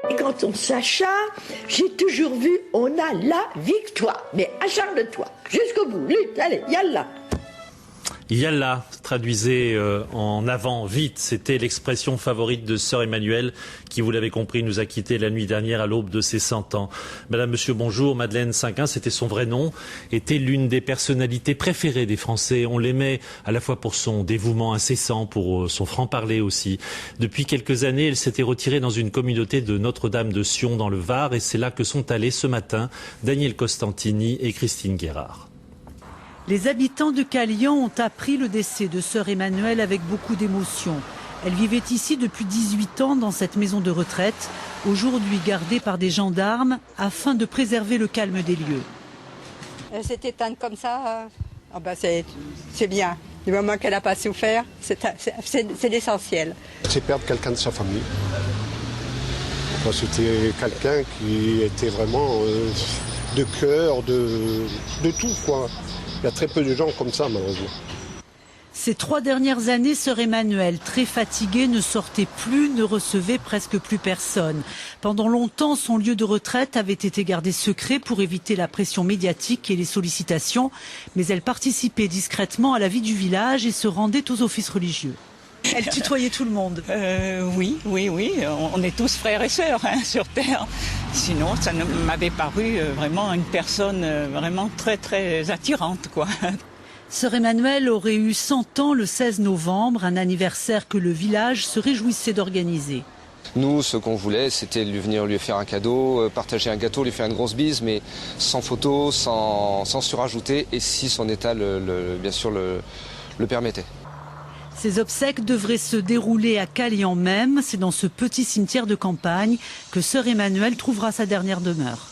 Et quand on s'acharne, j'ai toujours vu, on a la victoire. Mais acharne-toi, jusqu'au bout, lutte, allez, yallah. Yallah, traduisez en avant, vite, c'était l'expression favorite de sœur Emmanuelle, qui, vous l'avez compris, nous a quittés la nuit dernière à l'aube de ses 100 ans. Madame, monsieur, bonjour. Madeleine Cinquin, c'était son vrai nom, était l'une des personnalités préférées des Français. On l'aimait à la fois pour son dévouement incessant, pour son franc-parler aussi. Depuis quelques années, elle s'était retirée dans une communauté de Notre-Dame de Sion dans le Var, et c'est là que sont allés ce matin Daniel Costantini et Christine Guérard. Les habitants de Calian ont appris le décès de sœur Emmanuelle avec beaucoup d'émotion. Elle vivait ici depuis 18 ans dans cette maison de retraite, aujourd'hui gardée par des gendarmes afin de préserver le calme des lieux. Cette éteinte comme ça, c'est bien. Du moment qu'elle n'a pas souffert, c'est l'essentiel. C'est perdre quelqu'un de sa famille. C'était quelqu'un qui était vraiment de cœur, de tout, quoi. Il y a très peu de gens comme ça, malheureusement. Ces 3 dernières années, sœur Emmanuelle, très fatiguée, ne sortait plus, ne recevait presque plus personne. Pendant longtemps, son lieu de retraite avait été gardé secret pour éviter la pression médiatique et les sollicitations. Mais elle participait discrètement à la vie du village et se rendait aux offices religieux. Elle tutoyait tout le monde. Oui. On est tous frères et sœurs sur Terre. Sinon, ça m'avait paru vraiment une personne vraiment très, très attirante, quoi. Sœur Emmanuelle aurait eu 100 ans le 16 novembre, un anniversaire que le village se réjouissait d'organiser. Nous, ce qu'on voulait, c'était venir lui faire un cadeau, partager un gâteau, lui faire une grosse bise, mais sans photo, sans surajouter, et si son état, bien sûr, le permettait. Ces obsèques devraient se dérouler à Calian même. C'est dans ce petit cimetière de campagne que sœur Emmanuelle trouvera sa dernière demeure.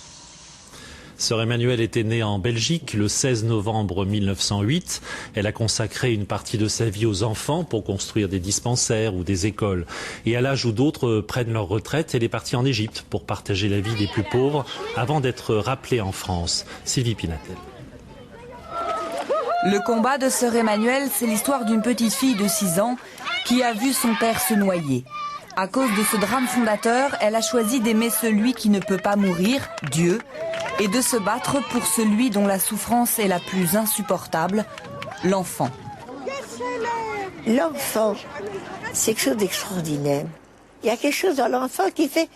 Sœur Emmanuelle était née en Belgique le 16 novembre 1908. Elle a consacré une partie de sa vie aux enfants pour construire des dispensaires ou des écoles. Et à l'âge où d'autres prennent leur retraite, elle est partie en Égypte pour partager la vie des plus pauvres avant d'être rappelée en France. Sylvie Pinatel. Le combat de sœur Emmanuelle, c'est l'histoire d'une petite fille de 6 ans qui a vu son père se noyer. À cause de ce drame fondateur, elle a choisi d'aimer celui qui ne peut pas mourir, Dieu, et de se battre pour celui dont la souffrance est la plus insupportable, l'enfant. L'enfant, c'est quelque chose d'extraordinaire. Il y a quelque chose dans l'enfant qui fait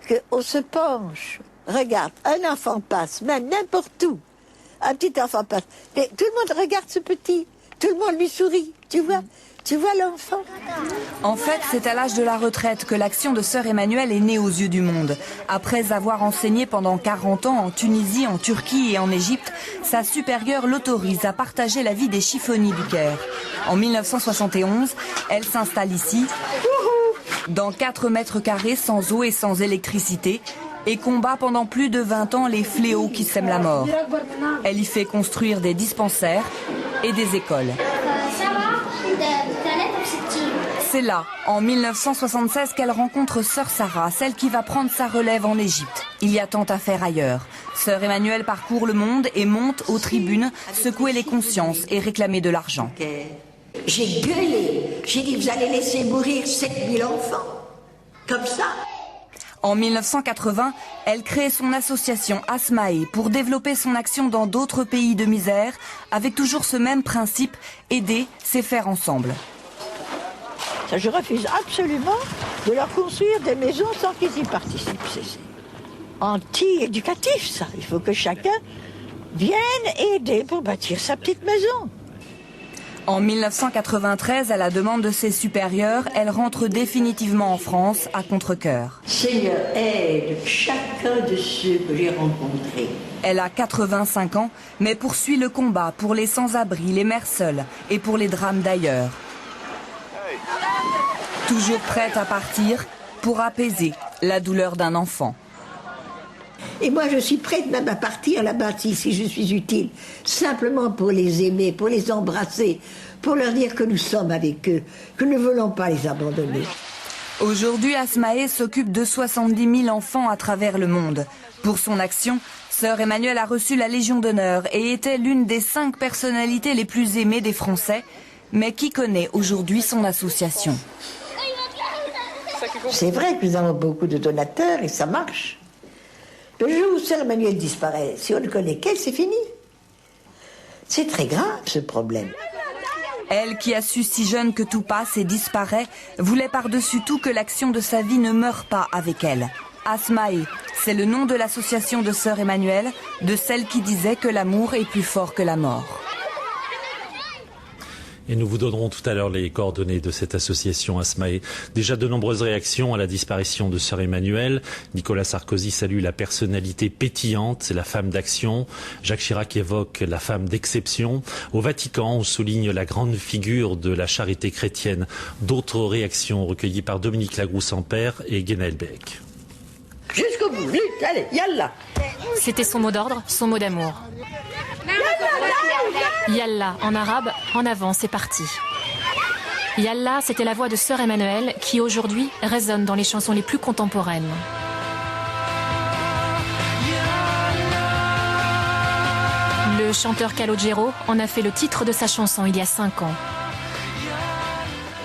qu'on se penche. Regarde, un enfant passe, même n'importe où. Un petit enfant passe. Mais tout le monde regarde ce petit. Tout le monde lui sourit. Tu vois l'enfant. En fait, c'est à l'âge de la retraite que l'action de sœur Emmanuelle est née aux yeux du monde. Après avoir enseigné pendant 40 ans en Tunisie, en Turquie et en Égypte, sa supérieure l'autorise à partager la vie des chiffonniers du Caire. En 1971, elle s'installe ici, dans 4 mètres carrés sans eau et sans électricité, et combat pendant plus de 20 ans les fléaux qui sèment la mort. Elle y fait construire des dispensaires et des écoles. C'est là, en 1976, qu'elle rencontre sœur Sarah, celle qui va prendre sa relève en Égypte. Il y a tant à faire ailleurs. Sœur Emmanuelle parcourt le monde et monte aux tribunes, secouer les consciences et réclamer de l'argent. J'ai gueulé. J'ai dit, vous allez laisser mourir 7000 enfants. Comme ça. En 1980, elle crée son association Asmae pour développer son action dans d'autres pays de misère, avec toujours ce même principe, aider, c'est faire ensemble. Ça, je refuse absolument de leur construire des maisons sans qu'ils y participent. C'est anti-éducatif, ça. Il faut que chacun vienne aider pour bâtir sa petite maison. En 1993, à la demande de ses supérieurs, elle rentre définitivement en France à contre-cœur. Seigneur, aide chacun de ceux que j'ai rencontrés. Elle a 85 ans, mais poursuit le combat pour les sans-abri, les mères seules et pour les drames d'ailleurs. Toujours prête à partir pour apaiser la douleur d'un enfant. Et moi, je suis prête même à partir là-bas si je suis utile. Simplement pour les aimer, pour les embrasser, pour leur dire que nous sommes avec eux, que nous ne voulons pas les abandonner. Aujourd'hui, Asmae s'occupe de 70 000 enfants à travers le monde. Pour son action, sœur Emmanuelle a reçu la Légion d'honneur et était l'une des 5 personnalités les plus aimées des Français. Mais qui connaît aujourd'hui son association ? C'est vrai que nous avons beaucoup de donateurs et ça marche. Le jour où Sœur Emmanuelle disparaît, si on ne connaît qu'elle, c'est fini. C'est très grave, ce problème. Elle, qui a su si jeune que tout passe et disparaît, voulait par-dessus tout que l'action de sa vie ne meure pas avec elle. Asmae, c'est le nom de l'association de Sœur Emmanuelle, de celle qui disait que l'amour est plus fort que la mort. Et nous vous donnerons tout à l'heure les coordonnées de cette association Asmae. Déjà de nombreuses réactions à la disparition de Sœur Emmanuelle. Nicolas Sarkozy salue la personnalité pétillante, c'est la femme d'action. Jacques Chirac évoque la femme d'exception. Au Vatican, on souligne la grande figure de la charité chrétienne. D'autres réactions recueillies par Dominique Lagrousse-Ampère et Guénaël Beck. Jusqu'au bout, lutte, allez, yallah. C'était son mot d'ordre, son mot d'amour. Yallah, en arabe, en avant, c'est parti. Yallah, c'était la voix de Sœur Emmanuelle qui aujourd'hui résonne dans les chansons les plus contemporaines. Le chanteur Calogero en a fait le titre de sa chanson il y a 5 ans.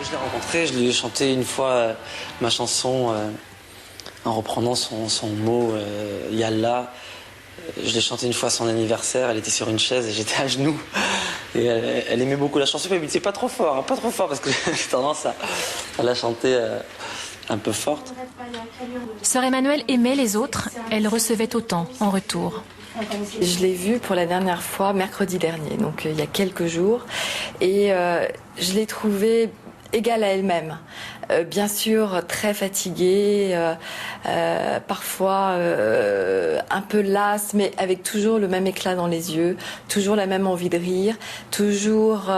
Je l'ai rencontré, je lui ai chanté une fois ma chanson en reprenant son mot Yallah. Je l'ai chanté une fois à son anniversaire, elle était sur une chaise et j'étais à genoux. Et elle aimait beaucoup la chanson, mais c'est pas trop fort, hein, pas trop fort parce que j'ai tendance à la chanter un peu forte. Sœur Emmanuelle aimait les autres, elle recevait autant en retour. Je l'ai vue pour la dernière fois mercredi dernier, donc il y a quelques jours, et je l'ai trouvée égale à elle-même. Bien sûr, très fatiguée, parfois un peu lasse, mais avec toujours le même éclat dans les yeux, toujours la même envie de rire, toujours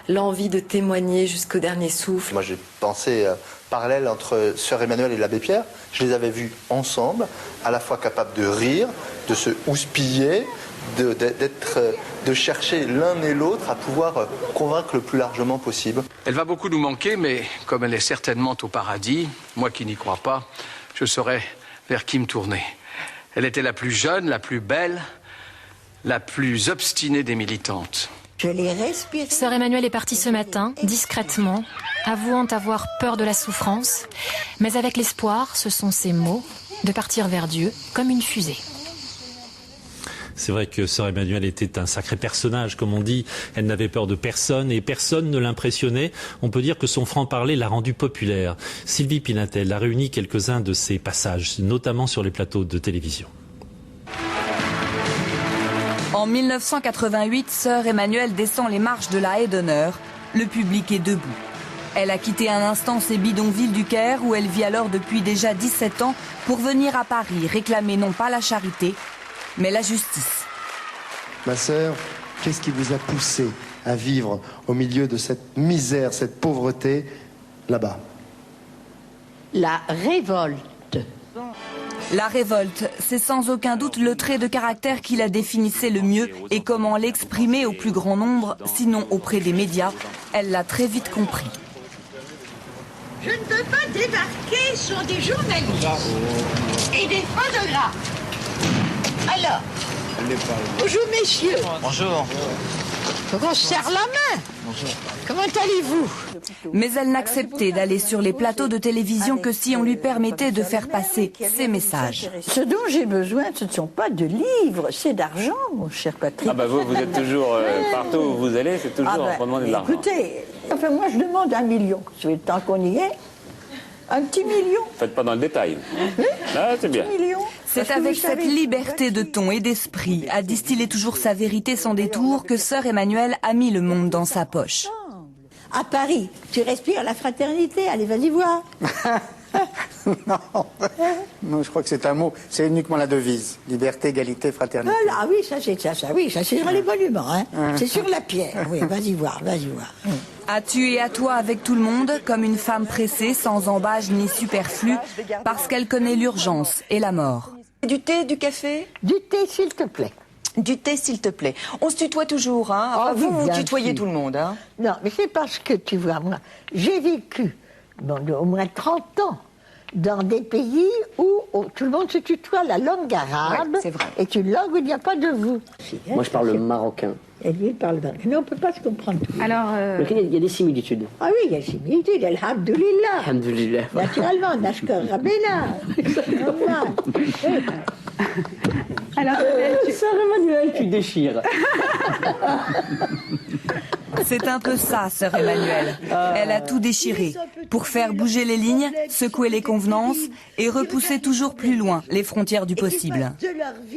l'envie de témoigner jusqu'au dernier souffle. Moi, j'ai pensé parallèle entre Sœur Emmanuelle et l'abbé Pierre. Je les avais vus ensemble, à la fois capables de rire, de se houspiller, de chercher l'un et l'autre à pouvoir convaincre le plus largement possible. Elle va beaucoup nous manquer, mais comme elle est certainement au paradis, moi qui n'y crois pas, je saurais vers qui me tourner. Elle était la plus jeune, la plus belle, la plus obstinée des militantes. Je l'ai respiré. Sœur Emmanuelle est partie ce matin, discrètement, avouant avoir peur de la souffrance, mais avec l'espoir, ce sont ses mots, de partir vers Dieu comme une fusée. C'est vrai que Sœur Emmanuelle était un sacré personnage, comme on dit. Elle n'avait peur de personne et personne ne l'impressionnait. On peut dire que son franc-parler l'a rendue populaire. Sylvie Pinatel a réuni quelques-uns de ses passages, notamment sur les plateaux de télévision. En 1988, Sœur Emmanuelle descend les marches de la Haie d'honneur. Le public est debout. Elle a quitté un instant ses bidonvilles du Caire, où elle vit alors depuis déjà 17 ans, pour venir à Paris réclamer non pas la charité, mais la justice. Ma sœur, qu'est-ce qui vous a poussé à vivre au milieu de cette misère, cette pauvreté, là-bas? La révolte. La révolte, c'est sans aucun doute le trait de caractère qui la définissait le mieux et comment l'exprimer au plus grand nombre, sinon auprès des médias. Elle l'a très vite compris. Je ne peux pas débarquer sur des journalistes et des photographes. Alors, bonjour messieurs. Bonjour. On se serre la main. Bonjour. Comment allez-vous? Mais elle n'acceptait d'aller sur les plateaux de télévision que si on lui permettait de faire passer ses messages. Ce dont j'ai besoin, ce ne sont pas de livres, c'est d'argent, mon cher Patrick. Ah bah vous êtes toujours, partout où vous allez, c'est toujours en demandant de l'argent. Écoutez, enfin moi je demande 1 million, si le temps qu'on y est. Un petit million. Faites pas dans le détail. Oui. Ah, c'est bien. C'est avec cette liberté de ton et d'esprit, à distiller toujours sa vérité sans détour, que Sœur Emmanuelle a mis le monde dans sa poche. À Paris, tu respires la fraternité, allez vas-y voir. Non, je crois que c'est un mot, c'est uniquement la devise. Liberté, égalité, fraternité. Ah oui, ça c'est sur les monuments, hein. C'est sur la pierre. Oui, vas-y voir. As-tu et à toi avec tout le monde, comme une femme pressée, sans embâge ni superflu, parce qu'elle connaît l'urgence et la mort. Du thé, du café? Du thé, s'il te plaît. Du thé, s'il te plaît. On se tutoie toujours, hein? Enfin, vous tutoyez tout le monde, hein? Non, mais c'est parce que, tu vois, moi, j'ai vécu au moins 30 ans dans des pays où tout le monde se tutoie. La langue arabe est une langue où il n'y a pas de vous. Moi, je parle marocain. Et lui, il parle marocain. Mais on ne peut pas se comprendre tout. Alors, il y a des similitudes. Ah oui, il y a des similitudes. Alhamdoulilah. Alhamdoulilah. Naturellement, Nashkar Rabena. Alors, Sœur Emmanuelle, tu déchires. C'est un peu ça, sœur Emmanuelle. Elle a tout déchiré pour faire bouger les lignes, secouer les convenances et repousser toujours plus loin les frontières du possible.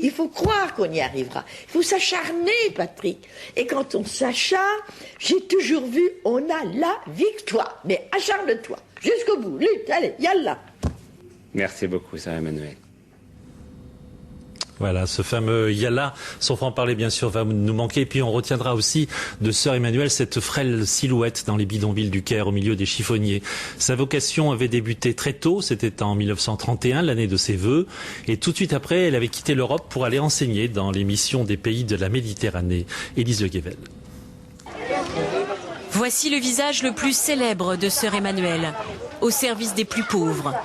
Il faut croire qu'on y arrivera. Il faut s'acharner, Patrick. Et quand on s'acharne, j'ai toujours vu, on a la victoire. Mais acharne-toi, jusqu'au bout. Lutte, allez, yallah. Merci beaucoup, sœur Emmanuelle. Voilà, ce fameux Yallah, son franc-parler bien sûr va nous manquer. Et puis on retiendra aussi de sœur Emmanuelle cette frêle silhouette dans les bidonvilles du Caire au milieu des chiffonniers. Sa vocation avait débuté très tôt, c'était en 1931, l'année de ses vœux. Et tout de suite après, elle avait quitté l'Europe pour aller enseigner dans les missions des pays de la Méditerranée. Élise Le Guével. Voici le visage le plus célèbre de sœur Emmanuelle, au service des plus pauvres.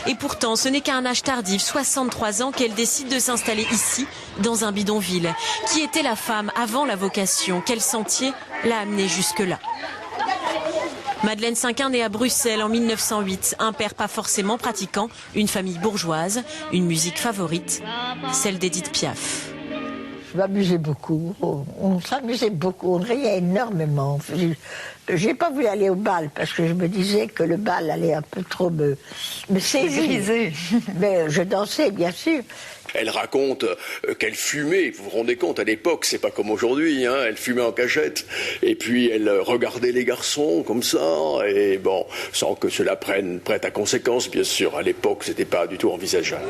Et pourtant, ce n'est qu'à un âge tardif, 63 ans, qu'elle décide de s'installer ici, dans un bidonville. Qui était la femme avant la vocation? Quel sentier l'a amenée jusque-là? Madeleine Cinquin née à Bruxelles en 1908, un père pas forcément pratiquant, une famille bourgeoise, une musique favorite, celle d'Edith Piaf. Je m'amusais beaucoup, on s'amusait beaucoup, on riait énormément. J'ai pas voulu aller au bal parce que je me disais que le bal allait un peu trop me saisir. Mais je dansais, bien sûr. Elle raconte qu'elle fumait, vous vous rendez compte, à l'époque, c'est pas comme aujourd'hui, hein, elle fumait en cachette, et puis elle regardait les garçons comme ça, et bon, sans que cela prête à conséquence, bien sûr, à l'époque, c'était pas du tout envisageable.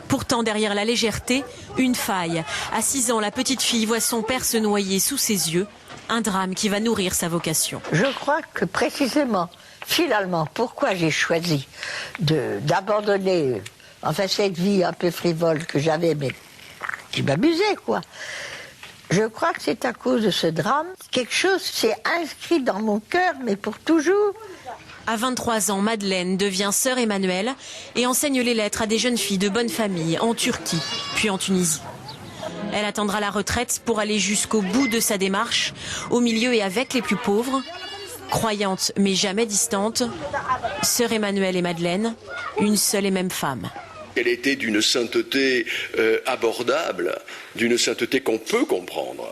Pourtant, derrière la légèreté, une faille. À 6 ans, la petite fille voit son père se noyer sous ses yeux, un drame qui va nourrir sa vocation. Je crois que précisément, finalement, pourquoi j'ai choisi d'abandonner cette vie un peu frivole que j'avais, mais qui m'amusait, quoi. Je crois que c'est à cause de ce drame. Quelque chose s'est inscrit dans mon cœur, mais pour toujours. À 23 ans, Madeleine devient sœur Emmanuelle et enseigne les lettres à des jeunes filles de bonne famille en Turquie, puis en Tunisie. Elle attendra la retraite pour aller jusqu'au bout de sa démarche, au milieu et avec les plus pauvres. Croyante mais jamais distante, sœur Emmanuelle et Madeleine, une seule et même femme. Elle était d'une sainteté abordable, d'une sainteté qu'on peut comprendre.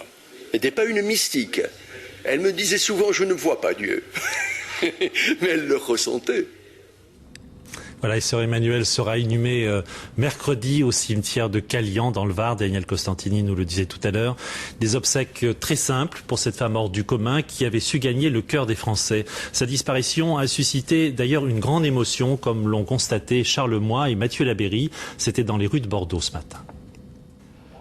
Elle n'était pas une mystique. Elle me disait souvent « je ne vois pas Dieu ». Mais elle le ressentait. Voilà, et sœur Emmanuelle sera inhumée mercredi au cimetière de Calian dans le Var. Daniel Costantini nous le disait tout à l'heure. Des obsèques très simples pour cette femme hors du commun qui avait su gagner le cœur des Français. Sa disparition a suscité d'ailleurs une grande émotion, comme l'ont constaté Charles Moy et Mathieu Labéry. C'était dans les rues de Bordeaux ce matin.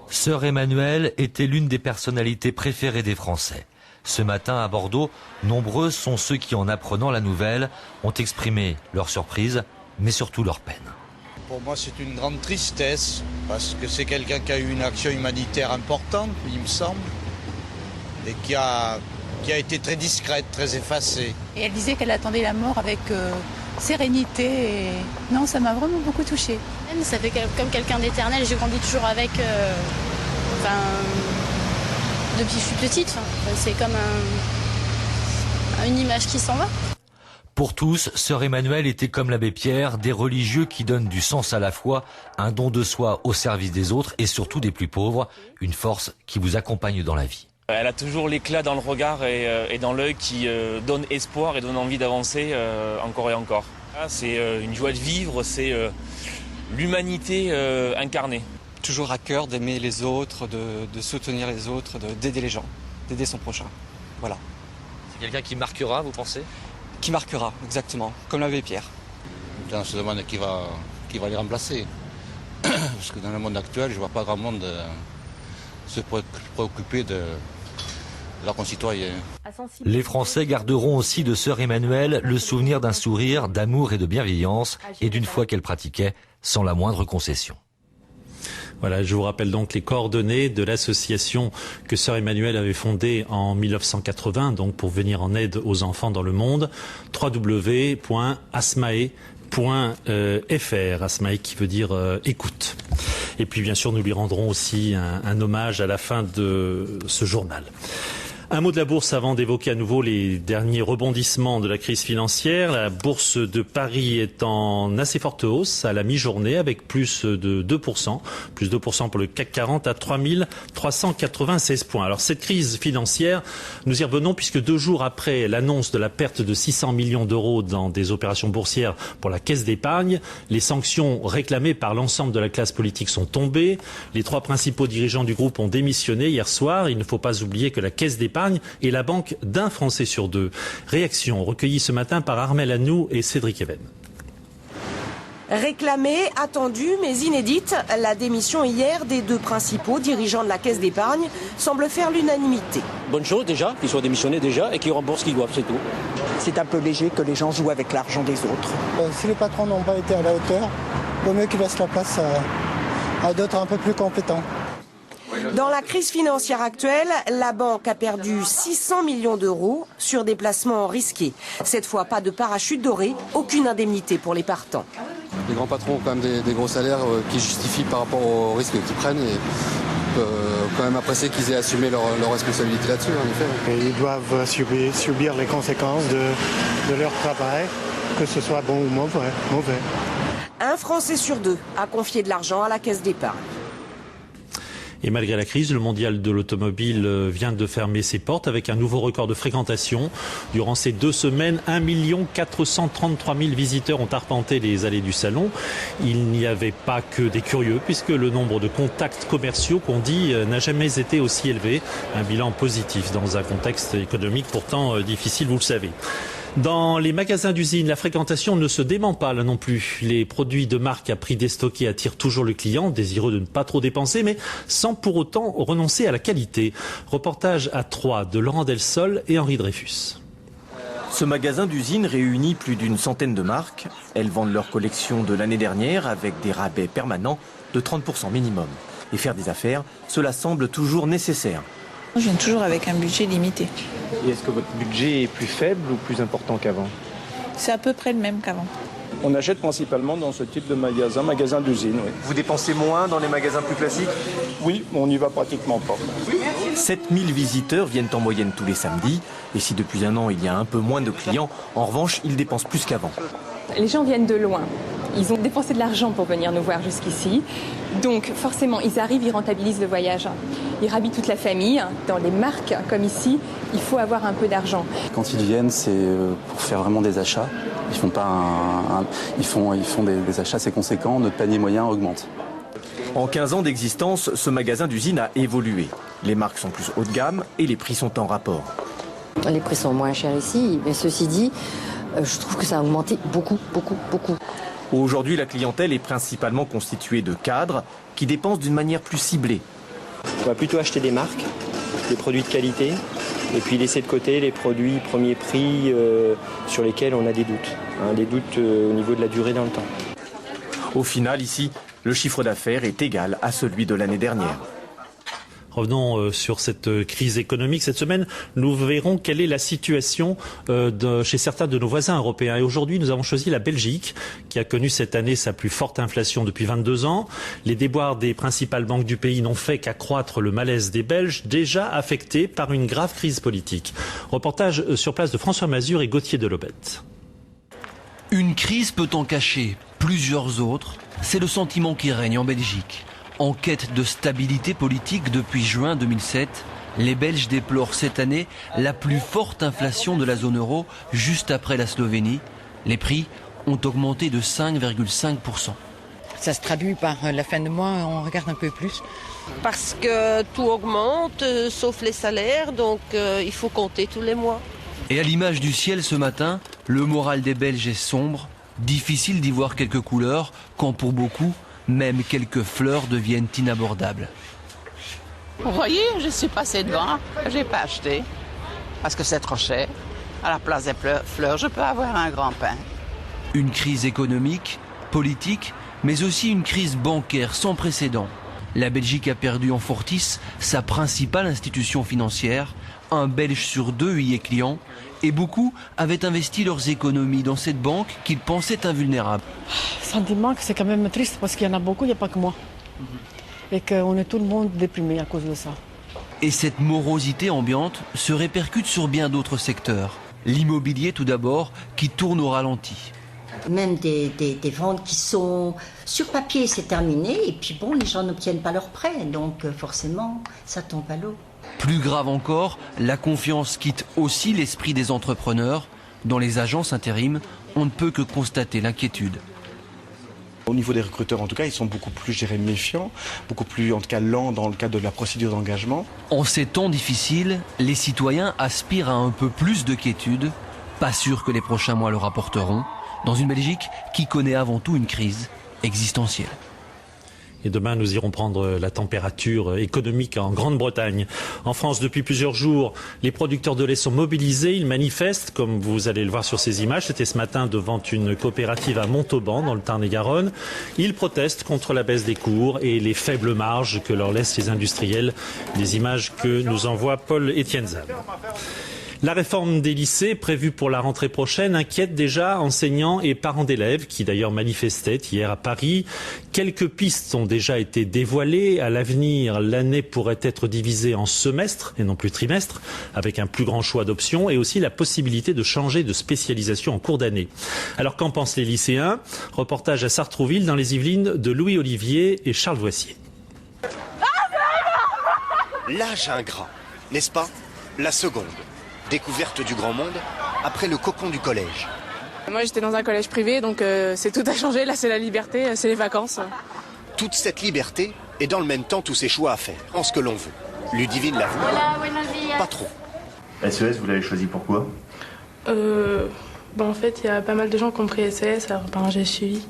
Sœur Emmanuelle était l'une des personnalités préférées des Français. Ce matin à Bordeaux, nombreux sont ceux qui, en apprenant la nouvelle, ont exprimé leur surprise, mais surtout leur peine. Pour moi, c'est une grande tristesse, parce que c'est quelqu'un qui a eu une action humanitaire importante, il me semble, et qui a été très discrète, très effacée. Et elle disait qu'elle attendait la mort avec sérénité. Et... Non, ça m'a vraiment beaucoup touchée. Ça fait comme quelqu'un d'éternel, j'ai grandi toujours avec... Depuis que je suis petite, c'est comme une image qui s'en va. Pour tous, sœur Emmanuelle était comme l'abbé Pierre, des religieux qui donnent du sens à la foi, un don de soi au service des autres et surtout des plus pauvres, une force qui vous accompagne dans la vie. Elle a toujours l'éclat dans le regard et dans l'œil qui donne espoir et donne envie d'avancer encore et encore. C'est une joie de vivre, c'est l'humanité incarnée. Toujours à cœur d'aimer les autres, de soutenir les autres, d'aider les gens, d'aider son prochain. Voilà. C'est quelqu'un qui marquera, vous pensez ? Qui marquera, exactement, comme l'abbé Pierre. On se demande qui va les remplacer. Parce que dans le monde actuel, je ne vois pas grand monde se préoccuper de leurs concitoyens. Les Français garderont aussi de sœur Emmanuelle le souvenir d'un sourire, d'amour et de bienveillance, et d'une foi qu'elle pratiquait sans la moindre concession. Voilà, je vous rappelle donc les coordonnées de l'association que sœur Emmanuelle avait fondée en 1980, donc pour venir en aide aux enfants dans le monde, www.asmae.org. Asmaï qui veut dire écoute. Et puis bien sûr nous lui rendrons aussi un hommage à la fin de ce journal. Un mot de la bourse avant d'évoquer à nouveau les derniers rebondissements de la crise financière. La bourse de Paris est en assez forte hausse à la mi-journée avec plus de 2%, plus 2% pour le CAC 40 à 3396 points. Alors cette crise financière, nous y revenons puisque 2 jours après l'annonce de la perte de 600 millions d'euros dans des opérations boursières pour la caisse d'épargne, les sanctions réclamées par l'ensemble de la classe politique sont tombées. Les 3 principaux dirigeants du groupe ont démissionné hier soir. Il ne faut pas oublier que la caisse d'épargne est la banque d'un Français sur 2. Réaction recueillie ce matin par Armel Hanou et Cédric Even. Réclamée, attendue, mais inédite, la démission hier des 2 principaux dirigeants de la Caisse d'épargne semble faire l'unanimité. Bonne chose déjà, qu'ils soient démissionnés déjà et qu'ils remboursent ce qu'ils doivent, c'est tout. C'est un peu léger que les gens jouent avec l'argent des autres. Si les patrons n'ont pas été à la hauteur, il vaut mieux qu'ils laissent la place à d'autres un peu plus compétents. Dans la crise financière actuelle, la banque a perdu 600 millions d'euros sur des placements risqués. Cette fois, pas de parachute doré, aucune indemnité pour les partants. Les grands patrons ont quand même des gros salaires qui justifient par rapport aux risques qu'ils prennent et quand même apprécier qu'ils aient assumé leur responsabilité là-dessus, en effet. Et ils doivent subir les conséquences de leur travail, que ce soit bon ou mauvais. Un Français sur 2 a confié de l'argent à la Caisse d'épargne. Et malgré la crise, le mondial de l'automobile vient de fermer ses portes avec un nouveau record de fréquentation. Durant ces 2 semaines, 1 433 000 visiteurs ont arpenté les allées du salon. Il n'y avait pas que des curieux puisque le nombre de contacts commerciaux qu'on dit n'a jamais été aussi élevé. Un bilan positif dans un contexte économique pourtant difficile, vous le savez. Dans les magasins d'usine, la fréquentation ne se dément pas là non plus. Les produits de marque à prix déstocké attirent toujours le client, désireux de ne pas trop dépenser, mais sans pour autant renoncer à la qualité. Reportage à Troyes de Laurent Delsol et Henri Dreyfus. Ce magasin d'usine réunit plus d'une centaine de marques. Elles vendent leur collection de l'année dernière avec des rabais permanents de 30% minimum. Et faire des affaires, cela semble toujours nécessaire. Je viens toujours avec un budget limité. Et est-ce que votre budget est plus faible ou plus important qu'avant? C'est à peu près le même qu'avant. On achète principalement dans ce type de magasin d'usine. Oui. Vous dépensez moins dans les magasins plus classiques? Oui, on n'y va pratiquement pas. 7000 visiteurs viennent en moyenne tous les samedis. Et si depuis 1 an il y a un peu moins de clients, en revanche, ils dépensent plus qu'avant. Les gens viennent de loin. Ils ont dépensé de l'argent pour venir nous voir jusqu'ici. Donc forcément, ils arrivent, ils rentabilisent le voyage. Ils rhabillent toute la famille. Dans les marques comme ici, il faut avoir un peu d'argent. Quand ils viennent, c'est pour faire vraiment des achats. Ils font pas ils font des achats assez conséquents. Notre panier moyen augmente. En 15 ans d'existence, ce magasin d'usine a évolué. Les marques sont plus haut de gamme et les prix sont en rapport. Les prix sont moins chers ici, mais ceci dit, je trouve que ça a augmenté beaucoup. Aujourd'hui, la clientèle est principalement constituée de cadres qui dépensent d'une manière plus ciblée. On va plutôt acheter des marques, des produits de qualité, et puis laisser de côté les produits premier prix sur lesquels on a des doutes. Des doutes au niveau de la durée dans le temps. Au final, ici, le chiffre d'affaires est égal à celui de l'année dernière. Revenons sur cette crise économique. Cette semaine, nous verrons quelle est la situation chez certains de nos voisins européens. Et aujourd'hui, nous avons choisi la Belgique, qui a connu cette année sa plus forte inflation depuis 22 ans. Les déboires des principales banques du pays n'ont fait qu'accroître le malaise des Belges, déjà affectés par une grave crise politique. Reportage sur place de François Mazur et Gauthier Delobette. Une crise peut en cacher plusieurs autres. C'est le sentiment qui règne en Belgique. En quête de stabilité politique depuis juin 2007, les Belges déplorent cette année la plus forte inflation de la zone euro, juste après la Slovénie. Les prix ont augmenté de 5,5%. Ça se traduit par la fin de mois, on regarde un peu plus. Parce que tout augmente, sauf les salaires, donc il faut compter tous les mois. Et à l'image du ciel ce matin, le moral des Belges est sombre. Difficile d'y voir quelques couleurs, quand pour beaucoup, même quelques fleurs deviennent inabordables. Vous voyez, je suis passée devant, je n'ai pas acheté, parce que c'est trop cher. À la place des fleurs, je peux avoir un grand pain. Une crise économique, politique, mais aussi une crise bancaire sans précédent. La Belgique a perdu en Fortis sa principale institution financière. Un Belge sur 2 y est client et beaucoup avaient investi leurs économies dans cette banque qu'ils pensaient invulnérable. Sentiment que c'est quand même triste parce qu'il y en a beaucoup, il n'y a pas que moi. Et qu'on est tout le monde déprimé à cause de ça. Et cette morosité ambiante se répercute sur bien d'autres secteurs. L'immobilier tout d'abord, qui tourne au ralenti. Même des ventes qui sont sur papier, c'est terminé, et puis bon, les gens n'obtiennent pas leurs prêts, donc forcément, ça tombe à l'eau. Plus grave encore, la confiance quitte aussi l'esprit des entrepreneurs. Dans les agences intérim, on ne peut que constater l'inquiétude. Au niveau des recruteurs, en tout cas, ils sont beaucoup plus, je dirais, méfiants, beaucoup plus, en tout cas, lents dans le cadre de la procédure d'engagement. En ces temps difficiles, les citoyens aspirent à un peu plus de quiétude. Pas sûr que les prochains mois le rapporteront, dans une Belgique qui connaît avant tout une crise existentielle. Et demain, nous irons prendre la température économique en Grande-Bretagne. En France, depuis plusieurs jours, les producteurs de lait sont mobilisés. Ils manifestent, comme vous allez le voir sur ces images. C'était ce matin devant une coopérative à Montauban, dans le Tarn-et-Garonne. Ils protestent contre la baisse des cours et les faibles marges que leur laissent les industriels. Des images que nous envoie Paul-Étienne Zab. La réforme des lycées prévue pour la rentrée prochaine inquiète déjà enseignants et parents d'élèves qui d'ailleurs manifestaient hier à Paris. Quelques pistes ont déjà été dévoilées. À l'avenir, l'année pourrait être divisée en semestres et non plus trimestres, avec un plus grand choix d'options et aussi la possibilité de changer de spécialisation en cours d'année. Alors qu'en pensent les lycéens? Reportage à Sartrouville dans les Yvelines de Louis Olivier et Charles Voissier. L'âge ingrat, n'est-ce pas? La seconde. Découverte du grand monde après le cocon du collège. Moi j'étais dans un collège privé, donc c'est tout a changé. Là c'est la liberté, c'est les vacances. Toute cette liberté et dans le même temps tous ces choix à faire, en ce que l'on veut. Ludivine l'avoue, pas trop. SES, vous l'avez choisi pourquoi? En fait il y a pas mal de gens qui ont pris SES, alors j'ai suivi.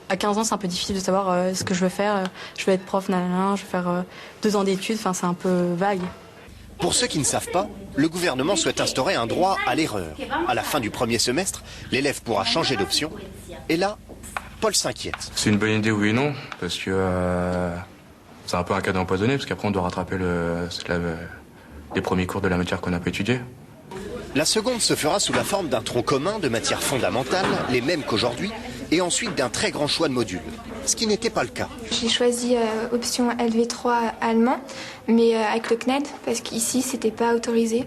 À 15 ans c'est un peu difficile de savoir ce que je veux faire. Je veux être prof, je veux faire 2 ans d'études, c'est un peu vague. Pour ceux qui ne savent pas, le gouvernement souhaite instaurer un droit à l'erreur. À la fin du premier semestre, l'élève pourra changer d'option. Et là, Paul s'inquiète. C'est une bonne idée, oui et non, parce que c'est un peu un cadeau empoisonné, parce qu'après on doit rattraper les premiers cours de la matière qu'on n'a pas étudiée. La seconde se fera sous la forme d'un tronc commun de matières fondamentales, les mêmes qu'aujourd'hui, et ensuite d'un très grand choix de modules, ce qui n'était pas le cas. J'ai choisi option LV3 allemand, mais avec le CNED, parce qu'ici c'était pas autorisé,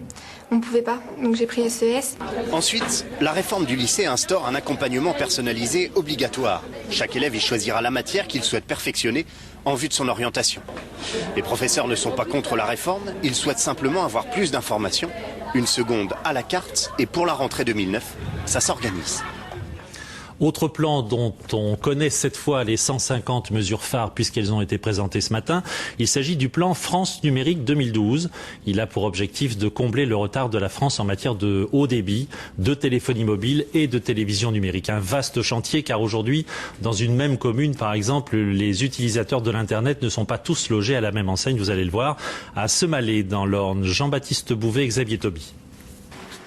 on pouvait pas, donc j'ai pris SES. Ensuite, la réforme du lycée instaure un accompagnement personnalisé obligatoire. Chaque élève y choisira la matière qu'il souhaite perfectionner en vue de son orientation. Les professeurs ne sont pas contre la réforme, ils souhaitent simplement avoir plus d'informations. Une seconde à la carte, et pour la rentrée 2009, ça s'organise. Autre plan dont on connaît cette fois les 150 mesures phares puisqu'elles ont été présentées ce matin, il s'agit du plan France Numérique 2012. Il a pour objectif de combler le retard de la France en matière de haut débit, de téléphonie mobile et de télévision numérique. Un vaste chantier car aujourd'hui, dans une même commune par exemple, les utilisateurs de l'Internet ne sont pas tous logés à la même enseigne, vous allez le voir. À Semalé dans l'Orne, Jean-Baptiste Bouvet, Xavier Toby.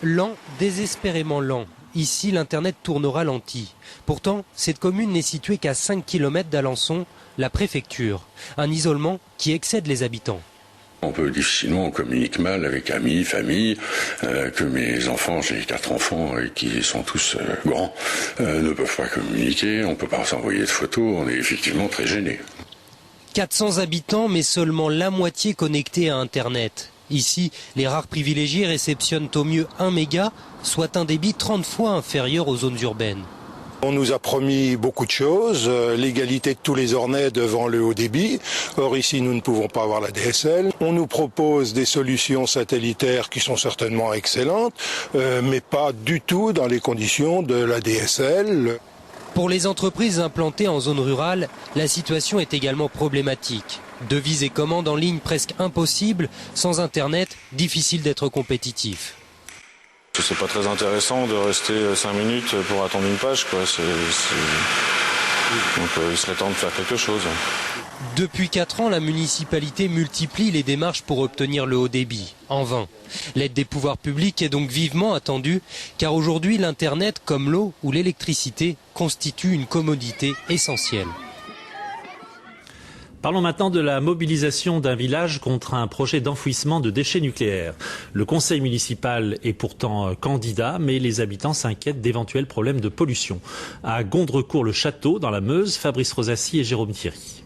Lent, désespérément lent. Ici, l'Internet tourne au ralenti. Pourtant, cette commune n'est située qu'à 5 km d'Alençon, la préfecture. Un isolement qui excède les habitants. On peut difficilement, on communique mal avec amis, famille, que mes enfants, j'ai 4 enfants et qui sont tous grands, ne peuvent pas communiquer, on ne peut pas s'envoyer de photos, on est effectivement très gênés. 400 habitants, mais seulement la moitié connectés à Internet. Ici, les rares privilégiés réceptionnent au mieux 1 méga, soit un débit 30 fois inférieur aux zones urbaines. On nous a promis beaucoup de choses, l'égalité de tous les Ornais devant le haut débit. Or ici, nous ne pouvons pas avoir la DSL. On nous propose des solutions satellitaires qui sont certainement excellentes, mais pas du tout dans les conditions de la DSL. Pour les entreprises implantées en zone rurale, la situation est également problématique. Devises et commandes en ligne presque impossibles, sans Internet, difficile d'être compétitif. C'est pas très intéressant de rester 5 minutes pour attendre une page, quoi. Donc il serait temps de faire quelque chose. Depuis 4 ans, la municipalité multiplie les démarches pour obtenir le haut débit. En vain. L'aide des pouvoirs publics est donc vivement attendue, car aujourd'hui l'Internet, comme l'eau ou l'électricité, constitue une commodité essentielle. Parlons maintenant de la mobilisation d'un village contre un projet d'enfouissement de déchets nucléaires. Le conseil municipal est pourtant candidat, mais les habitants s'inquiètent d'éventuels problèmes de pollution. À Gondrecourt-le-Château, dans la Meuse, Fabrice Rosassi et Jérôme Thierry.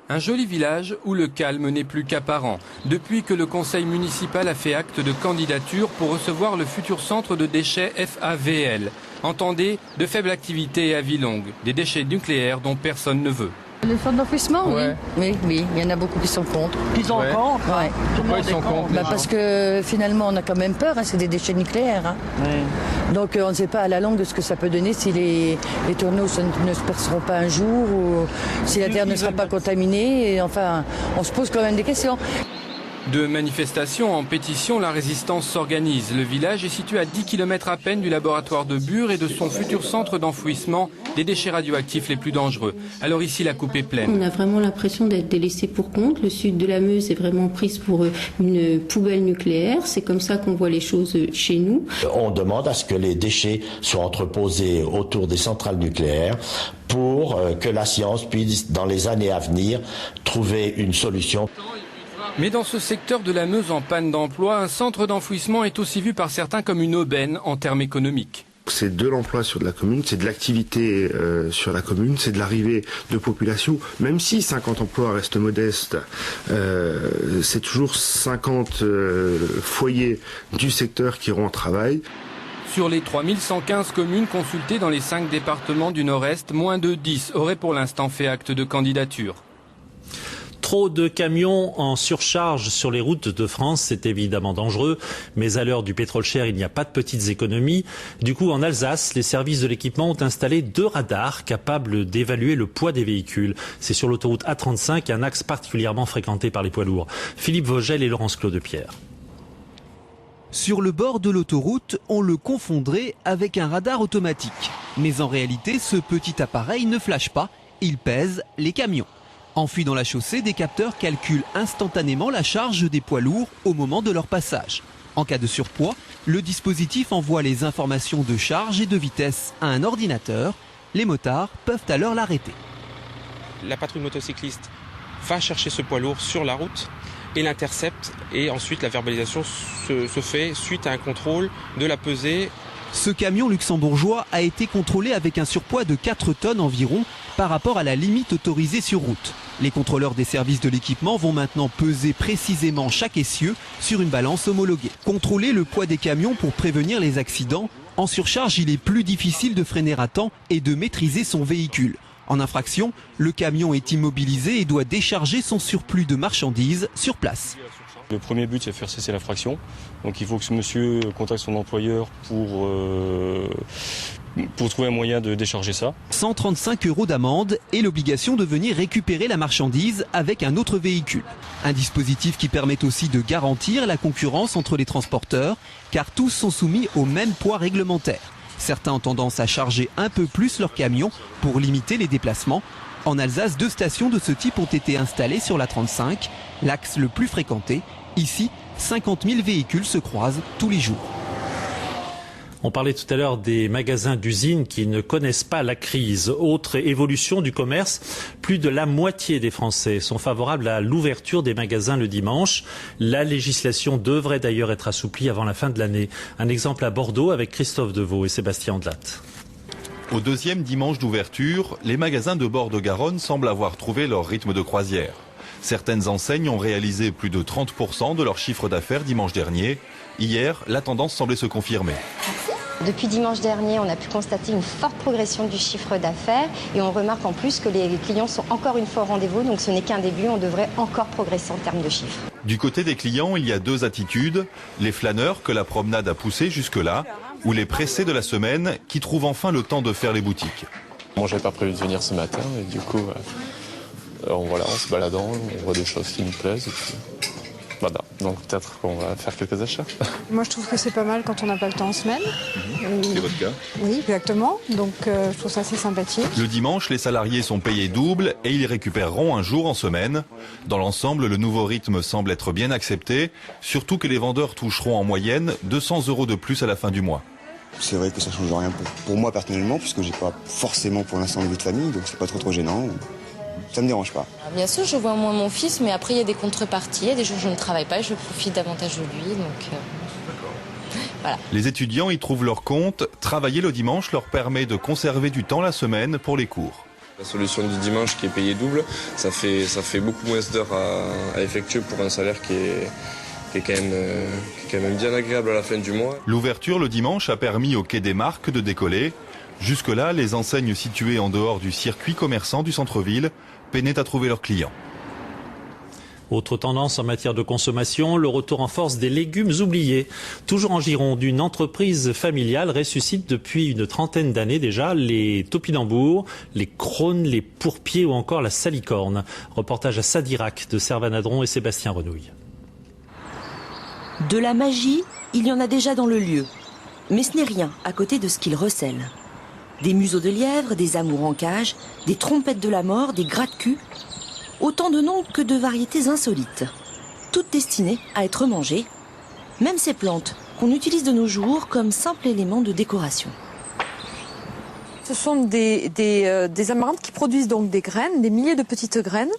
Un joli village où le calme n'est plus qu'apparent. Depuis que le conseil municipal a fait acte de candidature pour recevoir le futur centre de déchets FAVL. Entendez, de faible activité et à vie longue, des déchets nucléaires dont personne ne veut. Le centre d'enfouissement, ouais. Oui, il y en a beaucoup qui sont contre. Qui sont contre ouais. Pourquoi ils sont contre Parce que finalement on a quand même peur, c'est des déchets nucléaires. Hein. Ouais. Donc on ne sait pas à la longue ce que ça peut donner si les tourneaux ne se perceront pas un jour ou si la terre ne sera pas contaminée. Et enfin, on se pose quand même des questions. De manifestation en pétition, la résistance s'organise. Le village est situé à 10 km à peine du laboratoire de Bure et de son futur centre d'enfouissement des déchets radioactifs les plus dangereux. Alors ici, la coupe est pleine. On a vraiment l'impression d'être délaissé pour compte. Le sud de la Meuse est vraiment prise pour une poubelle nucléaire. C'est comme ça qu'on voit les choses chez nous. On demande à ce que les déchets soient entreposés autour des centrales nucléaires pour que la science puisse, dans les années à venir, trouver une solution. Mais dans ce secteur de la Meuse en panne d'emploi, un centre d'enfouissement est aussi vu par certains comme une aubaine en termes économiques. C'est de l'emploi sur de la commune, c'est de l'activité sur la commune, c'est de l'arrivée de population. Même si 50 emplois restent modestes, c'est toujours 50 foyers du secteur qui auront un travail. Sur les 3115 communes consultées dans les 5 départements du Nord-Est, moins de 10 auraient pour l'instant fait acte de candidature. Trop de camions en surcharge sur les routes de France, c'est évidemment dangereux, mais à l'heure du pétrole cher, il n'y a pas de petites économies. Du coup, en Alsace, les services de l'équipement ont installé 2 radars capables d'évaluer le poids des véhicules. C'est sur l'autoroute A35, un axe particulièrement fréquenté par les poids lourds. Philippe Vogel et Laurence Claude-Pierre. Sur le bord de l'autoroute, on le confondrait avec un radar automatique. Mais en réalité, ce petit appareil ne flash pas, il pèse les camions. Enfuis dans la chaussée, des capteurs calculent instantanément la charge des poids lourds au moment de leur passage. En cas de surpoids, le dispositif envoie les informations de charge et de vitesse à un ordinateur. Les motards peuvent alors l'arrêter. La patrouille motocycliste va chercher ce poids lourd sur la route et l'intercepte. Et ensuite, la verbalisation se fait suite à un contrôle de la pesée. Ce camion luxembourgeois a été contrôlé avec un surpoids de 4 tonnes environ par rapport à la limite autorisée sur route. Les contrôleurs des services de l'équipement vont maintenant peser précisément chaque essieu sur une balance homologuée. Contrôler le poids des camions pour prévenir les accidents. En surcharge, il est plus difficile de freiner à temps et de maîtriser son véhicule. En infraction, le camion est immobilisé et doit décharger son surplus de marchandises sur place. Le premier but, c'est de faire cesser l'infraction. Donc il faut que ce monsieur contacte son employeur pour trouver un moyen de décharger ça. 135 € d'amende et l'obligation de venir récupérer la marchandise avec un autre véhicule. Un dispositif qui permet aussi de garantir la concurrence entre les transporteurs, car tous sont soumis au même poids réglementaire. Certains ont tendance à charger un peu plus leurs camions pour limiter les déplacements. En Alsace, 2 stations de ce type ont été installées sur la 35, l'axe le plus fréquenté. Ici, 50 000 véhicules se croisent tous les jours. On parlait tout à l'heure des magasins d'usines qui ne connaissent pas la crise. Autre évolution du commerce, plus de la moitié des Français sont favorables à l'ouverture des magasins le dimanche. La législation devrait d'ailleurs être assouplie avant la fin de l'année. Un exemple à Bordeaux avec Christophe Deveau et Sébastien Andlat. Au 2e dimanche d'ouverture, les magasins de bord de Garonne semblent avoir trouvé leur rythme de croisière. Certaines enseignes ont réalisé plus de 30% de leur chiffre d'affaires dimanche dernier. Hier, la tendance semblait se confirmer. Depuis dimanche dernier, on a pu constater une forte progression du chiffre d'affaires et on remarque en plus que les clients sont encore une fois au rendez-vous, donc ce n'est qu'un début, on devrait encore progresser en termes de chiffres. Du côté des clients, il y a 2 attitudes. Les flâneurs que la promenade a poussés jusque-là, ou les pressés de la semaine qui trouvent enfin le temps de faire les boutiques. Moi, j'avais pas prévu de venir ce matin et du coup, en se baladant, on voit des choses qui nous plaisent. Et puis, voilà. Donc peut-être qu'on va faire quelques achats. Moi, je trouve que c'est pas mal quand on n'a pas le temps en semaine. C'est votre cas? Oui, exactement. Donc je trouve ça assez sympathique. Le dimanche, les salariés sont payés double et ils récupéreront un jour en semaine. Dans l'ensemble, le nouveau rythme semble être bien accepté, surtout que les vendeurs toucheront en moyenne 200 € de plus à la fin du mois. C'est vrai que ça ne change rien pour moi personnellement, puisque j'ai pas forcément pour l'instant de vie de famille, donc c'est pas trop gênant. Ça me dérange pas. Bien sûr, je vois moins mon fils, mais après il y a des contreparties. Il y a des jours où je ne travaille pas et je profite davantage de lui. Donc, voilà. Les étudiants y trouvent leur compte. Travailler le dimanche leur permet de conserver du temps la semaine pour les cours. La solution du dimanche qui est payée double, ça fait beaucoup moins d'heures à effectuer pour un salaire qui est quand même bien agréable à la fin du mois. L'ouverture le dimanche a permis au Quai des Marques de décoller. Jusque-là, les enseignes situées en dehors du circuit commerçant du centre-ville peinaient à trouver leurs clients. Autre tendance en matière de consommation, le retour en force des légumes oubliés. Toujours en Gironde, une entreprise familiale ressuscite depuis une trentaine d'années déjà les topinambours, les crônes, les pourpiers ou encore la salicorne. Reportage à Sadirac de Servanadron et Sébastien Renouille. De la magie, il y en a déjà dans le lieu. Mais ce n'est rien à côté de ce qu'il recèle. Des museaux de lièvre, des amours en cage, des trompettes de la mort, des gratte-culs. Autant de noms que de variétés insolites. Toutes destinées à être mangées. Même ces plantes qu'on utilise de nos jours comme simple élément de décoration. Ce sont des amarantes qui produisent donc des graines, des milliers de petites graines.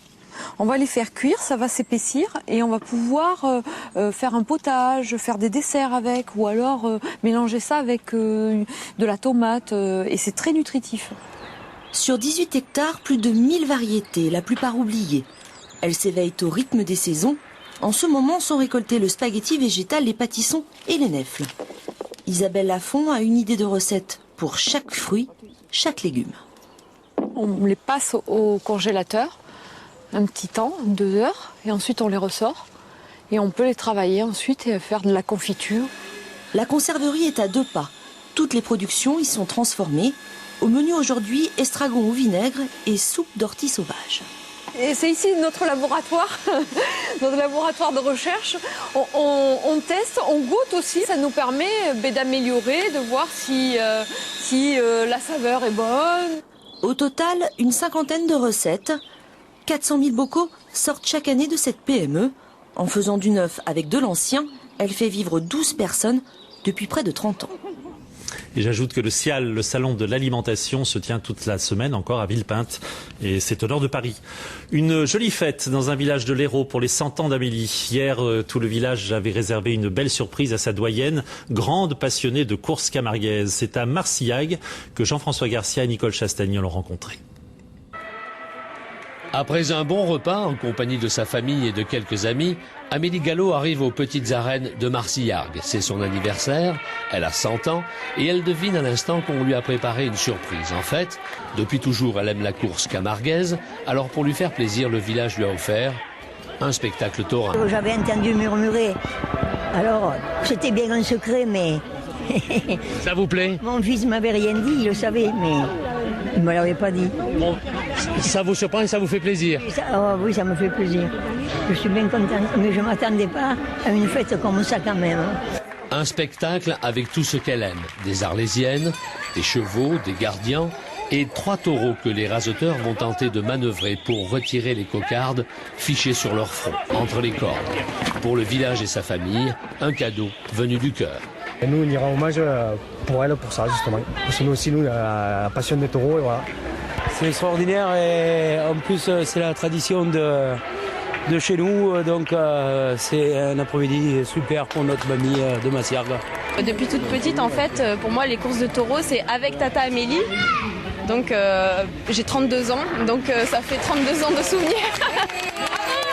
On va les faire cuire, ça va s'épaissir et on va pouvoir faire un potage, faire des desserts avec ou alors mélanger ça avec de la tomate et c'est très nutritif. Sur 18 hectares, plus de 1000 variétés, la plupart oubliées. Elles s'éveillent au rythme des saisons. En ce moment sont récoltés le spaghetti végétal, les pâtissons et les nèfles. Isabelle Lafont a une idée de recette pour chaque fruit, chaque légume. On les passe au congélateur un petit temps, 2 heures, et ensuite on les ressort. Et on peut les travailler ensuite et faire de la confiture. La conserverie est à 2 pas. Toutes les productions y sont transformées. Au menu aujourd'hui, estragon au vinaigre et soupe d'ortie sauvage. Et c'est ici notre laboratoire, notre laboratoire de recherche. On teste, on goûte aussi. Ça nous permet d'améliorer, de voir si la saveur est bonne. Au total, une 50aine de recettes. 400 000 bocaux sortent chaque année de cette PME. En faisant du neuf avec de l'ancien, elle fait vivre 12 personnes depuis près de 30 ans. Et j'ajoute que le SIAL, le salon de l'alimentation, se tient toute la semaine encore à Villepinte. Et c'est au nord de Paris. Une jolie fête dans un village de l'Hérault pour les 100 ans d'Amélie. Hier, tout le village avait réservé une belle surprise à sa doyenne, grande passionnée de courses camarguaises. C'est à Marcillac que Jean-François Garcia et Nicole Chastagnon l'ont rencontré. Après un bon repas en compagnie de sa famille et de quelques amis, Amélie Gallo arrive aux petites arènes de Marcillac. C'est son anniversaire, elle a 100 ans et elle devine à l'instant qu'on lui a préparé une surprise. En fait, depuis toujours, elle aime la course camarguaise, alors pour lui faire plaisir, le village lui a offert un spectacle taurin. J'avais entendu murmurer, alors c'était bien un secret, mais... Ça vous plaît? Mon fils m'avait rien dit, il le savait, mais il ne me l'avait pas dit. Bon, ça vous surprend et ça vous fait plaisir? Oui, ça me fait plaisir. Je suis bien contente, mais je ne m'attendais pas à une fête comme ça quand même. Un spectacle avec tout ce qu'elle aime. Des arlésiennes, des chevaux, des gardiens et 3 taureaux que les raseteurs vont tenter de manœuvrer pour retirer les cocardes fichées sur leur front, entre les cordes. Pour le village et sa famille, un cadeau venu du cœur. Et nous, on ira hommage pour elle, pour ça, justement. Parce que nous aussi, nous, la passion des taureaux, et voilà. C'est extraordinaire et en plus, c'est la tradition de chez nous. Donc, c'est un après-midi super pour notre mamie de Marcillac. Depuis toute petite, en fait, pour moi, les courses de taureaux, c'est avec Tata Amélie. Donc, j'ai 32 ans, donc ça fait 32 ans de souvenirs.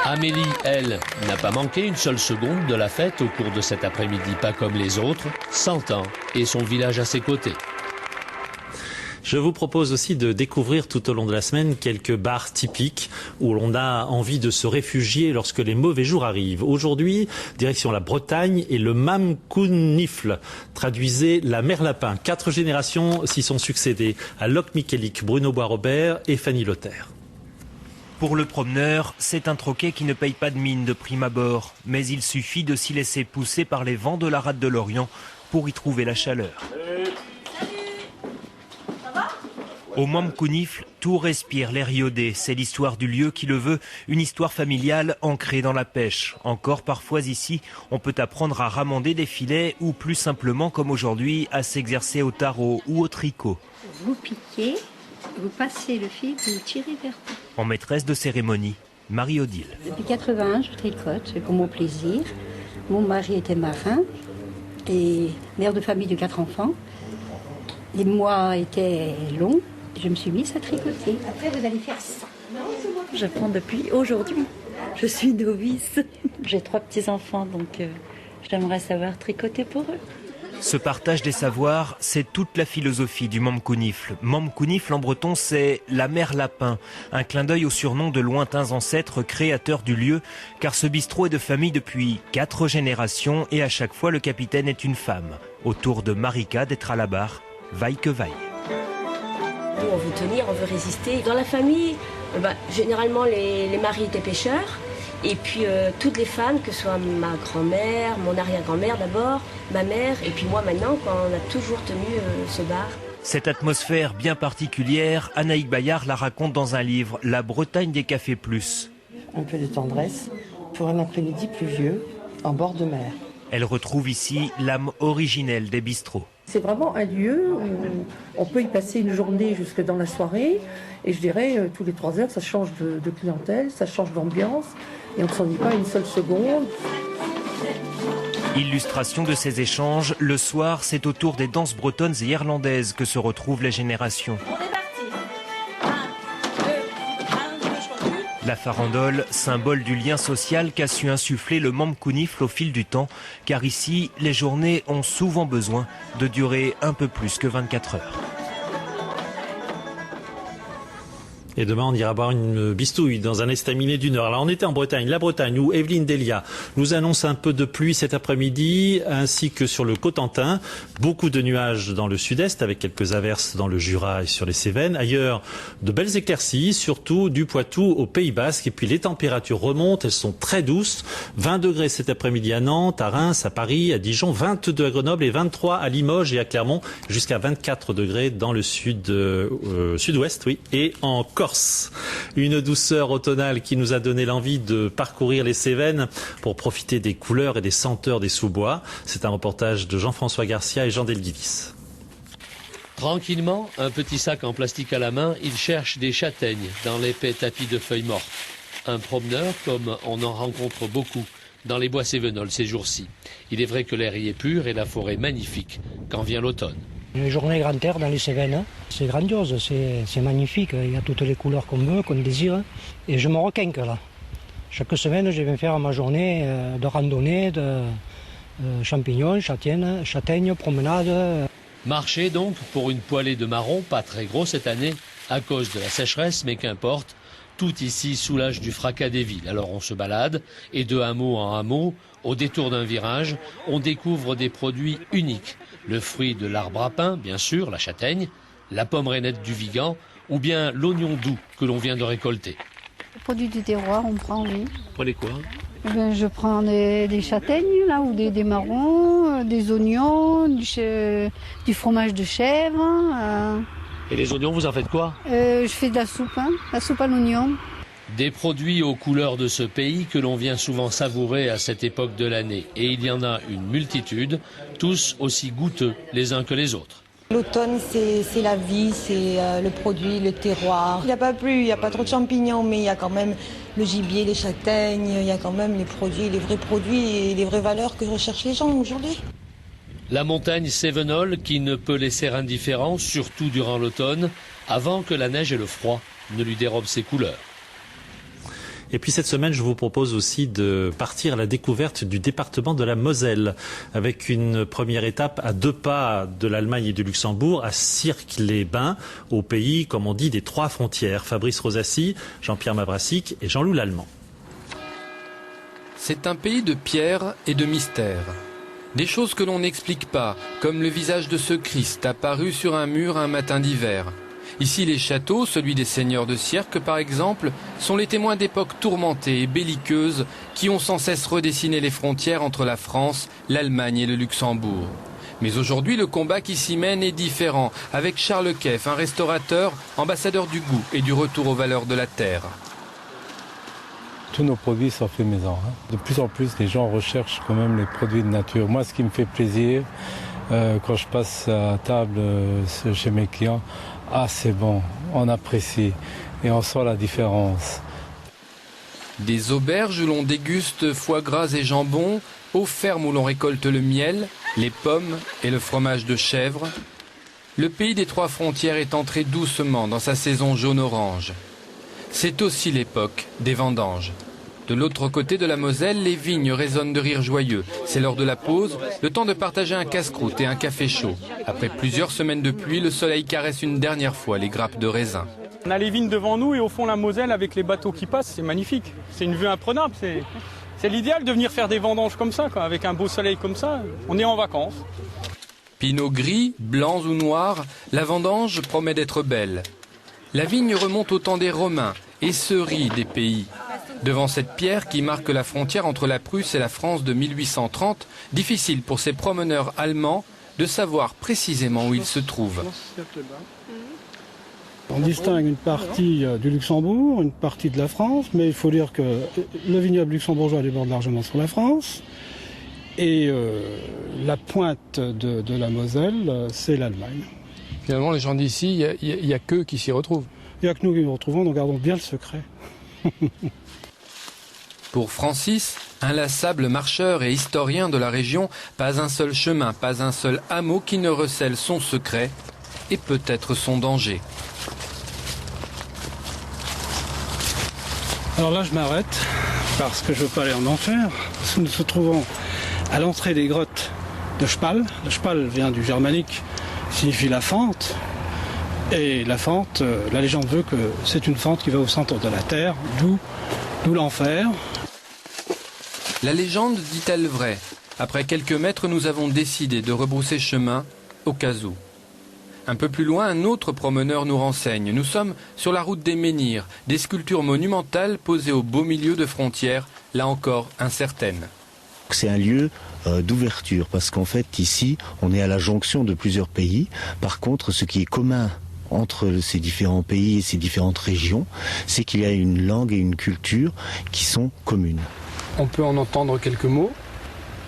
Amélie, elle, n'a pas manqué une seule seconde de la fête au cours de cet après-midi, pas comme les autres, 100 ans et son village à ses côtés. Je vous propose aussi de découvrir tout au long de la semaine quelques bars typiques où l'on a envie de se réfugier lorsque les mauvais jours arrivent. Aujourd'hui, direction la Bretagne et le Mam Counifle. Traduisez la mère lapin. 4 générations s'y sont succédées. À Locmiquélic, Bruno Bois-Robert et Fanny Lothaire. Pour le promeneur, c'est un troquet qui ne paye pas de mine de prime abord. Mais il suffit de s'y laisser pousser par les vents de la rade de l'Orient pour y trouver la chaleur. Au Mamcounifle, tout respire l'air iodé. C'est l'histoire du lieu qui le veut, une histoire familiale ancrée dans la pêche. Encore parfois ici, on peut apprendre à ramander des filets ou plus simplement comme aujourd'hui à s'exercer au tarot ou au tricot. Vous piquez Vous passez le fil, vous tirez vers vous. En maîtresse de cérémonie, Marie-Odile. Depuis 81, je tricote, c'est pour mon plaisir. Mon mari était marin et mère de famille de 4 enfants. Les mois étaient longs, je me suis mise à tricoter. Après, vous allez faire ça. J'apprends depuis aujourd'hui. Je suis novice. J'ai 3 petits-enfants, donc j'aimerais savoir tricoter pour eux. Ce partage des savoirs, c'est toute la philosophie du Mamkounifle. Mamkounifle en breton, c'est la mère lapin, un clin d'œil au surnom de lointains ancêtres créateurs du lieu, car ce bistrot est de famille depuis 4 générations et à chaque fois le capitaine est une femme. Au tour de Marika d'être à la barre, vaille que vaille. On veut tenir, on veut résister. Dans la famille, généralement les maris étaient pêcheurs. Et puis toutes les femmes, que ce soit ma grand-mère, mon arrière-grand-mère d'abord, ma mère, et puis moi maintenant, on a toujours tenu ce bar. Cette atmosphère bien particulière, Anaïk Bayard la raconte dans un livre, La Bretagne des Cafés Plus. Un peu de tendresse pour un après-midi pluvieux en bord de mer. Elle retrouve ici l'âme originelle des bistrots. C'est vraiment un lieu où on peut y passer une journée jusque dans la soirée. Et je dirais, tous les 3 heures, ça change de clientèle, ça change d'ambiance. Et on ne s'ennuie pas une seule seconde. Illustration de ces échanges, le soir, c'est au tour des danses bretonnes et irlandaises que se retrouvent les générations. La farandole, symbole du lien social qu'a su insuffler le Mamkounifle au fil du temps, car ici, les journées ont souvent besoin de durer un peu plus que 24 heures. Et demain, on ira boire une bistouille dans un estaminet d'1 heure. Alors, on était en Bretagne, la Bretagne, où Evelyne Delia nous annonce un peu de pluie cet après-midi, ainsi que sur le Cotentin. Beaucoup de nuages dans le sud-est, avec quelques averses dans le Jura et sur les Cévennes. Ailleurs, de belles éclaircies, surtout du Poitou au Pays Basque. Et puis, les températures remontent, elles sont très douces. 20 degrés cet après-midi à Nantes, à Reims, à Paris, à Dijon, 22 à Grenoble et 23 à Limoges et à Clermont, jusqu'à 24 degrés dans le sud-ouest, oui, et en Corse. Une douceur automnale qui nous a donné l'envie de parcourir les Cévennes pour profiter des couleurs et des senteurs des sous-bois. C'est un reportage de Jean-François Garcia et Jean Delguilis. Tranquillement, un petit sac en plastique à la main, il cherche des châtaignes dans l'épais tapis de feuilles mortes. Un promeneur comme on en rencontre beaucoup dans les bois cévenols ces jours-ci. Il est vrai que l'air y est pur et la forêt magnifique quand vient l'automne. Les journées grand air dans les Cévennes, c'est grandiose, c'est magnifique. Il y a toutes les couleurs qu'on veut, qu'on désire. Et je me requinque là. Chaque semaine, je viens faire ma journée de randonnée, de champignons, châtaignes, promenade. Marché donc pour une poêlée de marron, pas très gros cette année, à cause de la sécheresse, mais qu'importe. Tout ici soulage du fracas des villes. Alors on se balade et de hameau en hameau, au détour d'un virage, on découvre des produits uniques. Le fruit de l'arbre à pain, bien sûr, la châtaigne, la pomme rainette du Vigan ou bien l'oignon doux que l'on vient de récolter. Les produits du terroir, on prend, oui. Vous prenez quoi? Je prends des châtaignes, là, ou des marrons, des oignons, du fromage de chèvre. Et les oignons, vous en faites quoi? Je fais de la soupe à l'oignon. Des produits aux couleurs de ce pays que l'on vient souvent savourer à cette époque de l'année. Et il y en a une multitude, tous aussi goûteux les uns que les autres. L'automne, c'est la vie, c'est le produit, le terroir. Il n'y a pas plu, il n'y a pas trop de champignons, mais il y a quand même le gibier, les châtaignes, il y a quand même les produits, les vrais produits et les vraies valeurs que recherchent les gens aujourd'hui. La montagne cévenole qui ne peut laisser indifférent, surtout durant l'automne, avant que la neige et le froid ne lui dérobent ses couleurs. Et puis cette semaine, je vous propose aussi de partir à la découverte du département de la Moselle, avec une première étape à 2 pas de l'Allemagne et du Luxembourg, à Cirques-les-Bains, au pays, comme on dit, des 3 frontières. Fabrice Rosassi, Jean-Pierre Mabrassic et Jean-Loup Lallemand. C'est un pays de pierre et de mystère. Des choses que l'on n'explique pas, comme le visage de ce Christ apparu sur un mur un matin d'hiver. Ici, les châteaux, celui des seigneurs de Sierck par exemple, sont les témoins d'époques tourmentées et belliqueuses qui ont sans cesse redessiné les frontières entre la France, l'Allemagne et le Luxembourg. Mais aujourd'hui, le combat qui s'y mène est différent, avec Charles Keff, un restaurateur, ambassadeur du goût et du retour aux valeurs de la terre. Tous nos produits sont faits maison. De plus en plus, les gens recherchent quand même les produits de nature. Moi, ce qui me fait plaisir, quand je passe à table chez mes clients, Ah, c'est bon, on apprécie et on sent la différence. Des auberges où l'on déguste foie gras et jambon, aux fermes où l'on récolte le miel, les pommes et le fromage de chèvre. Le pays des trois frontières est entré doucement dans sa saison jaune-orange. C'est aussi l'époque des vendanges. De l'autre côté de la Moselle, les vignes résonnent de rires joyeux. C'est l'heure de la pause, le temps de partager un casse-croûte et un café chaud. Après plusieurs semaines de pluie, le soleil caresse une dernière fois les grappes de raisin. On a les vignes devant nous et au fond la Moselle avec les bateaux qui passent, c'est magnifique. C'est une vue imprenable, c'est l'idéal de venir faire des vendanges comme ça, quoi. Avec un beau soleil comme ça, on est en vacances. Pinot gris, blancs ou noirs, la vendange promet d'être belle. La vigne remonte au temps des Romains et se rit des pays. Devant cette pierre qui marque la frontière entre la Prusse et la France de 1830, difficile pour ces promeneurs allemands de savoir précisément où ils se trouvent. On distingue une partie du Luxembourg, une partie de la France, mais il faut dire que le vignoble luxembourgeois déborde largement sur la France. Et la pointe de la Moselle, c'est l'Allemagne. Finalement, les gens d'ici, il n'y a qu'eux qui s'y retrouvent. Il n'y a que nous qui nous retrouvons, donc gardons bien le secret. Pour Francis, inlassable marcheur et historien de la région, pas un seul chemin, pas un seul hameau qui ne recèle son secret et peut-être son danger. Alors là, je m'arrête parce que je ne veux pas aller en enfer. Parce que nous nous trouvons à l'entrée des grottes de Spal. Le Spal vient du germanique, signifie la fente. Et la fente, la légende veut que c'est une fente qui va au centre de la terre, d'où l'enfer. La légende dit-elle vrai? Après quelques mètres, nous avons décidé de rebrousser chemin au cas où. Un peu plus loin, un autre promeneur nous renseigne. Nous sommes sur la route des menhirs, des sculptures monumentales posées au beau milieu de frontières, là encore incertaines. C'est un lieu d'ouverture parce qu'en fait ici on est à la jonction de plusieurs pays. Par contre, ce qui est commun entre ces différents pays et ces différentes régions, c'est qu'il y a une langue et une culture qui sont communes. On peut en entendre quelques mots.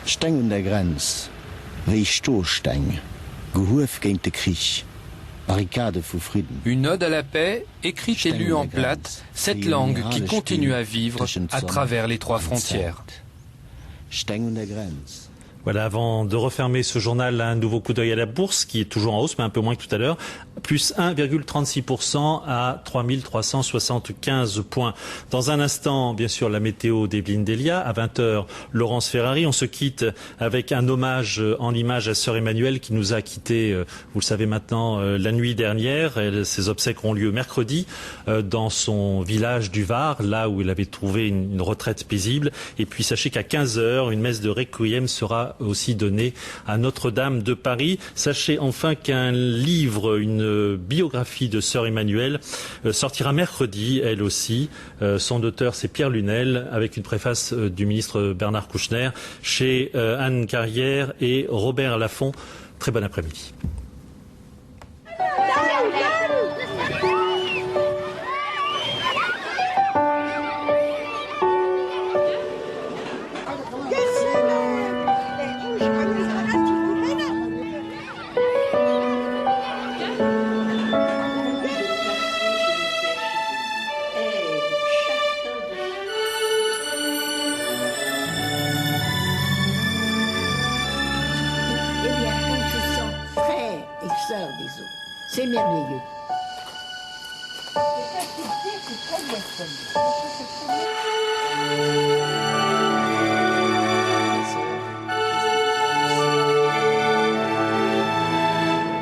Stein und der Grenz, Weichstoßstein, Gehuf gegen den Krieg, Barricade für Frieden. Une ode à la paix, écrite et lue en plate, cette langue qui continue à vivre à travers les trois frontières. Stein und der Grenz. Voilà, avant de refermer ce journal, un nouveau coup d'œil à la bourse qui est toujours en hausse, mais un peu moins que tout à l'heure. Plus 1,36% à 3375 points. Dans un instant, bien sûr, la météo d'Evelyne Delia. À 20h, Laurence Ferrari. On se quitte avec un hommage en l'image à Sœur Emmanuelle qui nous a quittés, vous le savez maintenant, la nuit dernière. Ses obsèques ont lieu mercredi dans son village du Var, là où il avait trouvé une retraite paisible. Et puis sachez qu'à 15h, une messe de requiem sera aussi donné à Notre-Dame de Paris. Sachez enfin qu'un livre, une biographie de Sœur Emmanuelle sortira mercredi, elle aussi. Son auteur, c'est Pierre Lunel, avec une préface du ministre Bernard Kouchner, chez Anne Carrière et Robert Laffont. Très bon après-midi. C'est merveilleux. C'est très bien.